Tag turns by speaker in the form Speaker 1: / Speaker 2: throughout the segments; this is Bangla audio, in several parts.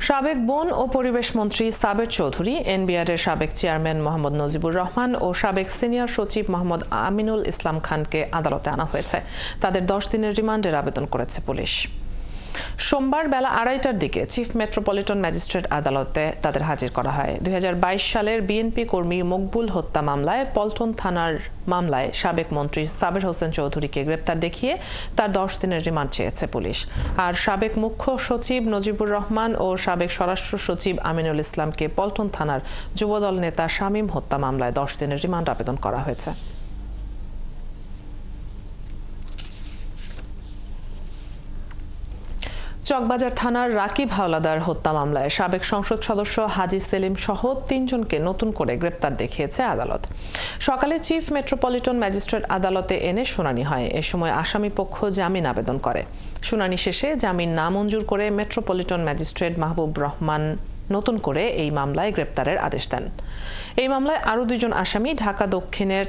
Speaker 1: সাবেক বন ও পরিবেশ মন্ত্রী সাবের চৌধুরী, এনবিআরের সাবেক চেয়ারম্যান মোহাম্মদ নজিবুর রহমান ও সাবেক সিনিয়র সচিব মোহাম্মদ আমিনুল ইসলাম খানকে আদালতে আনা হয়েছে। তাদের 10 দিনের রিমান্ডের আবেদন করেছে পুলিশ। সোমবার বেলা 2:30টার দিকে চিফ মেট্রোপলিটন ম্যাজিস্ট্রেট আদালতে তাদের হাজির করা হয়। 2022 সালের বিএনপি কর্মী মকবুল হত্যা মামলায় পল্টন থানার মামলায় সাবেক মন্ত্রী সাবের হোসেন চৌধুরীকে গ্রেপ্তার দেখিয়ে তার 10 দিনের রিমান্ড চেয়েছে পুলিশ। আর সাবেক মুখ্য সচিব নজিবুর রহমান ও সাবেক স্বরাষ্ট্র সচিব আমিনুল ইসলামকে পল্টন থানার যুবদল নেতা শামীম হত্যা মামলায় 10 দিনের রিমান্ড আবেদন করা হয়েছে। চকবাজার থানার রাকিব হাওলাদার হত্যা মামলায় সাবেক সংসদ সদস্য হাজি সেলিম সহ 3 জনকে নতুন করে গ্রেপ্তার দেখিয়েছে আদালত। সকালে চিফ মেট্রোপলিটন ম্যাজিস্ট্রেট আদালতে এনে শুনানি হয়। এ সময় আসামি পক্ষ জামিন আবেদন করে। শুনানি শেষে জামিন নামঞ্জুর করে মেট্রোপলিটন ম্যাজিস্ট্রেট মাহবুব রহমান নতুন করে এই মামলায় গ্রেপ্তারের আদেশ দেন। এই মামলায় আরও 2 জন আসামি ঢাকা দক্ষিণের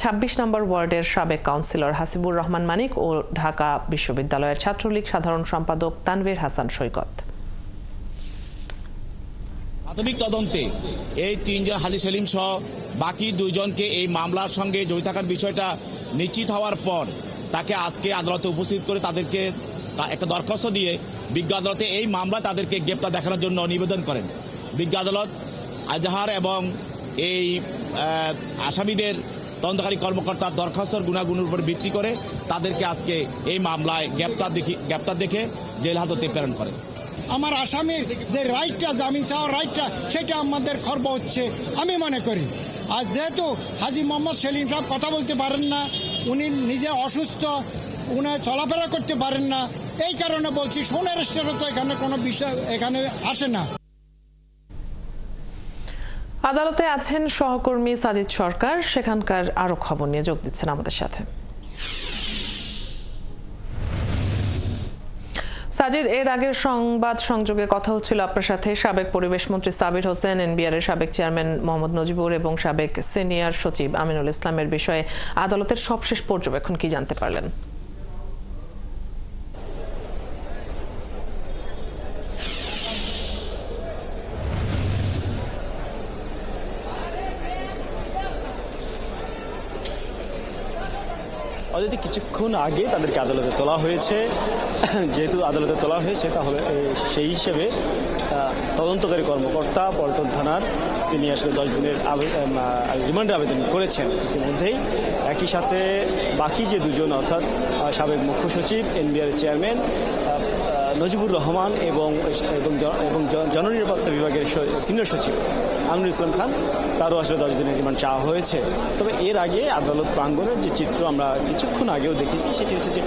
Speaker 1: 26 নম্বর ওয়ার্ডের সাবেক কাউন্সিলর হাসিবুর রহমান মানিক ও ঢাকা বিশ্ববিদ্যালয়ের ছাত্রলীগ সাধারণ সম্পাদক তানভীর হাসান সৈকত।
Speaker 2: প্রাথমিক তদন্তে এই 3 জন হাজি সেলিম সহ বাকি 2 জনকে এই মামলার সঙ্গে জড়িত থাকার বিষয়টা নিশ্চিত হওয়ার পর তাকে আজকে আদালতে উপস্থিত করে তাদেরকে একটা দরখাস্ত দিয়ে বিজ্ঞ আদালতে এই মামলা তাদেরকে গ্রেপ্তার দেখানোর জন্য নিবেদন করেন। বিজ্ঞ আদালত আজহার এবং এই আসামিদের তদন্তকারী কর্মকর্তার দরখাস্তর গুণাগুণের উপর ভিত্তি করে তাদেরকে আজকে এই মামলায় গ্রেপ্তার দেখে জেল হাজতে প্রেরণ করে।
Speaker 3: আমার আসামির যে রাইটটা, জামিন চাওয়ার রাইটটা, সেটা আমাদের খর্ব হচ্ছে আমি মনে করি। আর যেহেতু হাজি মোহাম্মদ সেলিম সাহেব কথা বলতে পারেন না, উনি নিজে অসুস্থ, উনি চলাফেরা করতে পারেন না, এই কারণে বলছি সোনারেস্টেরও তো এখানে কোনো বিষয় এখানে আসে না।
Speaker 1: আদালতে আছেন সহকর্মী সাজিদ সরকার, সেখানকার আরো খবর নিয়ে যোগ দিচ্ছেন আমাদের সাথে। সাজিদ, এর আগের সংবাদ সংযোগে কথা হচ্ছিল আপনার সাথে সাবেক পরিবেশ মন্ত্রী সাবির হোসেন, এনবিআরের সাবেক চেয়ারম্যান মোহাম্মদ নজিবুর এবং সাবেক সিনিয়র সচিব আমিনুল ইসলামের বিষয়ে আদালতের সবশেষ পর্যবেক্ষণ কি জানতে পারলেন?
Speaker 4: অযথা কিছুক্ষণ আগে তাদেরকে আদালতে তোলা হয়েছে। যেহেতু আদালতে তোলা হয়েছে তাহলে সেই হিসেবে তদন্তকারী কর্মকর্তা পল্টন থানার তিনি আসলে 10 দিনের রিমান্ডের আবেদন করেছেন ইতিমধ্যেই। একই সাথে বাকি যে 2 জন অর্থাৎ সাবেক মুখ্য সচিব এনবিআর চেয়ারম্যান নজিবুর রহমান এবং জননিরাপত্তা বিভাগের সিনিয়র সচিব আমিনুল ইসলাম খান, তারও আসলে 10 দিনের রিমান্ড চাওয়া হয়েছে। তবে এর আগে আদালত প্রাঙ্গণের যে চিত্র আমরা কিছুক্ষণ আগেও দেখেছি সেটি হচ্ছে যে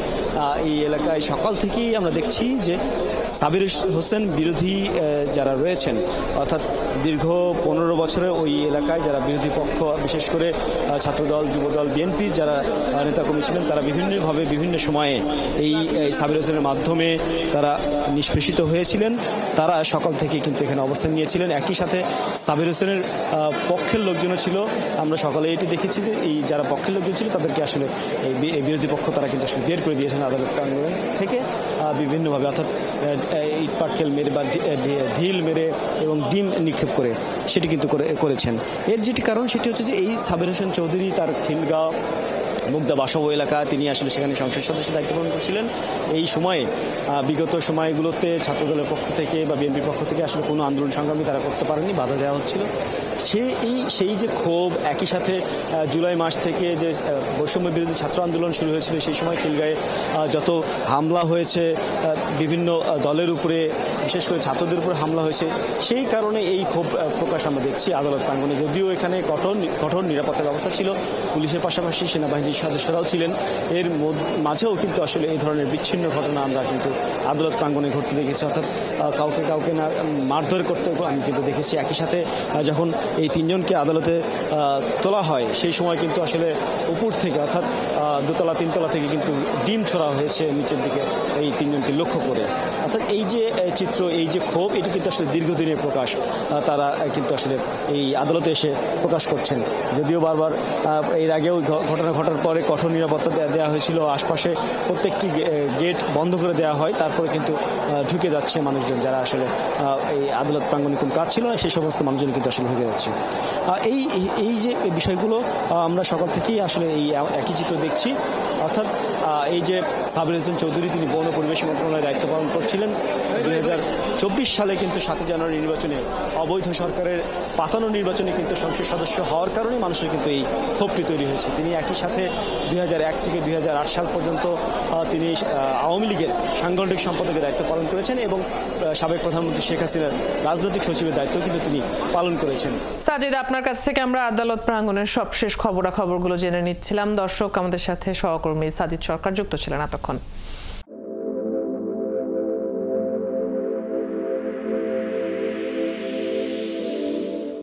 Speaker 4: এই এলাকায় সকাল থেকেই আমরা দেখছি যে সাবির হোসেন বিরোধী যারা রয়েছেন, অর্থাৎ দীর্ঘ 15 বছরে ওই এলাকায় যারা বিরোধী পক্ষ, বিশেষ করে ছাত্রদল, যুবদল, বিএনপির যারা নেতাকর্মী ছিলেন, তারা বিভিন্নভাবে বিভিন্ন সময়ে এই সাবির হোসেনের মাধ্যমে তারা নিষ্পেষিত হয়েছিলেন। তারা সকাল থেকে কিন্তু এখানে অবস্থান নিয়েছিলেন। একই সাথে সাবির হোসেনের পক্ষের লোকজনও ছিল। আমরা সকালে এটি দেখেছি যে এই যারা পক্ষের লোকজন ছিল তাদেরকে আসলে এই বিরোধী পক্ষ তারা কিন্তু আসলে বের করে দিয়েছেন আদালত প্রাঙ্গণ থেকে বিভিন্নভাবে, অর্থাৎ ইট পাটকেল মেরে বা ঢিল মেরে এবং ডিম নিক্ষেপ করে সেটি কিন্তু করেছেন। এর যেটি কারণ সেটি হচ্ছে যে এই সাবির হোসেন চৌধুরী তার খিলগাঁও মুগদা বাসব এলাকা তিনি আসলে সেখানে সংসদ সদস্য দায়িত্ব পালন করছিলেন। এই সময়ে বিগত সময়গুলোতে ছাত্রদলের পক্ষ থেকে বা বিএনপির পক্ষ থেকে আসলে কোনো আন্দোলন সংগ্রামী তারা করতে পারেনি, বাধা দেওয়া হচ্ছিল। সেই যে ক্ষোভ, একই সাথে জুলাই মাস থেকে যে বৈষম্য বিরোধী ছাত্র আন্দোলন শুরু হয়েছিল, সেই সময় খিলগাঁয়ে যত হামলা হয়েছে বিভিন্ন দলের উপরে, বিশেষ করে ছাত্রদের উপরে হামলা হয়েছে, সেই কারণে এই ক্ষোভ প্রকাশ আমরা দেখছি আদালত প্রাঙ্গণে। যদিও এখানে কঠোর নিরাপত্তা ব্যবস্থা ছিল, পুলিশের পাশাপাশি সেনাবাহিনীর সদস্যরাও ছিলেন, এর মাঝেও কিন্তু আসলে এই ধরনের বিচ্ছিন্ন ঘটনা আমরা কিন্তু আদালত প্রাঙ্গণে ঘটতে দেখেছি। অর্থাৎ কাউকে না মারধর করতে আমি কিন্তু দেখেছি। একই সাথে যখন এই 3 জনকে আদালতে তোলা হয় সেই সময় কিন্তু আসলে উপর থেকে, অর্থাৎ 2তলা 3তলা থেকে কিন্তু ডিম ছোড়া হয়েছে নিচের দিকে এই 3 জনকে লক্ষ্য করে। অর্থাৎ এই যে চিত্র, এই যে ক্ষোভ, এটি কিন্তু আসলে দীর্ঘদিনের প্রকাশ। তারা কিন্তু আসলে এই আদালতে এসে প্রকাশ করছেন। যদিও বারবার এর আগেও ঘটনা ঘটার পরে কঠোর নিরাপত্তা দেওয়া হয়েছিল, আশপাশে প্রত্যেকটি গেট বন্ধ করে দেওয়া হয়, তারপরে কিন্তু ঢুকে যাচ্ছে মানুষজন, যারা আসলে এই আদালত প্রাঙ্গণে কোনো কাজ ছিল না সেই সমস্ত মানুষজন কিন্তু আসলে ঢুকে যাচ্ছে। এই যে বিষয়গুলো আমরা সকাল থেকেই আসলে এই একই চিত্র দেখছি। অর্থাৎ এই যে সাবির হোসেন চৌধুরী, তিনি বন ও পরিবেশ মন্ত্রণালয়ে দায়িত্ব পালন করছিলেন। 2024 সালে কিন্তু 7 জানুয়ারি নির্বাচনে, অবৈধ সরকারের পাতানো নির্বাচনে কিন্তু সংসদ সদস্য হওয়ার কারণে মানুষের কিন্তু এই ক্ষোভটি তৈরি হয়েছে। তিনি একই সাথে 2001 থেকে 2008 সাল পর্যন্ত তিনি আওয়ামী লীগের সাংগঠনিক সম্পাদকের দায়িত্ব পালন করেছেন এবং সাবেক প্রধানমন্ত্রী শেখ হাসিনার রাজনৈতিক সচিবের দায়িত্ব কিন্তু তিনি পালন করেছেন।
Speaker 1: সাজিদ, আপনার কাছ থেকে আমরা আদালত প্রাঙ্গণের সবশেষ খবরাখবরগুলো জেনে নিচ্ছিলাম। দর্শক, আমাদের সাথে সহকর্মী সাজিদ সরকার যুক্ত ছিলেন এতক্ষণ।